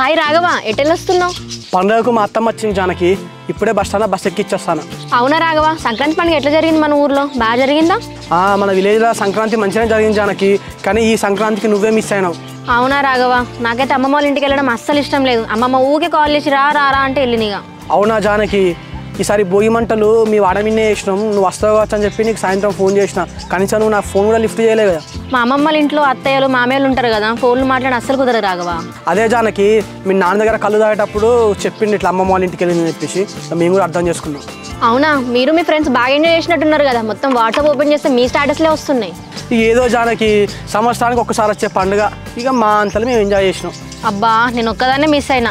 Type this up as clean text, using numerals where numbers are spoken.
Hi Raghava, ఎటెళ్ళొస్తున్నావు? పండుగకు మా అత్తమ్మ వచ్చింది జానకి. ఇప్పుడే బస్ ఎక్కిచ్చేస్తాను. అవునా రాఘవ, సంక్రాంతి పండుగ ఎట్లా జరిగింది మన ఊర్లో? బాగా జరిగిందా? మన విలేజ్లో సంక్రాంతి మంచిగానే జరిగింది జానకి. కానీ ఈ సంక్రాంతికి నువ్వే మిస్ అయినావు. అవునా రాఘవ, నాకైతే అమ్మమ్మ వాళ్ళ ఇంటికి వెళ్ళడం అస్సలు ఇష్టం లేదు. అమ్మమ్మ ఊకే కాల్ చేసి రా రా రా అంటే వెళ్ళినగా. అవునా జానకి, ఈసారి భోగి మంటలు మీ వాడమిన్నే చేసినాం. నువ్వు వస్తావు కావచ్చు అని చెప్పి నీకు సాయంత్రం ఫోన్ చేసిన. కనీసం నువ్వు నా ఫోన్ కూడా లిఫ్ట్ చేయలేదు కదా. మా అమ్మమ్మ వాళ్ళ ఇంట్లో అత్తయ్యలు మామయ్యలు ఉంటారు కదా, ఫోన్లు మాట్లాడి అస్సలు కుదరదు రాఘవ. అదే జానకి, మీ నాన్న దగ్గర కళ్ళు తాగేటప్పుడు చెప్పింది ఇట్లా అమ్మమ్మ వాళ్ళ ఇంటికి వెళ్ళిందని చెప్పేసి మేము కూడా అర్థం చేసుకున్నాం. అవునా, మీరు మీ ఫ్రెండ్స్ బాగా ఎంజాయ్ చేసినట్టున్నారు కదా. మొత్తం వాట్సాప్ ఓపెన్ చేస్తే మీ స్టేటస్లే వస్తున్నాయి. ఏదో జానకి, సంవత్సరానికి ఒక్కసారి వచ్చే పండుగ, ఇక మా అంతలో మేము ఎంజాయ్ చేసినాం. అబ్బా, నేను ఒక్కదాన్నే మిస్ అయినా.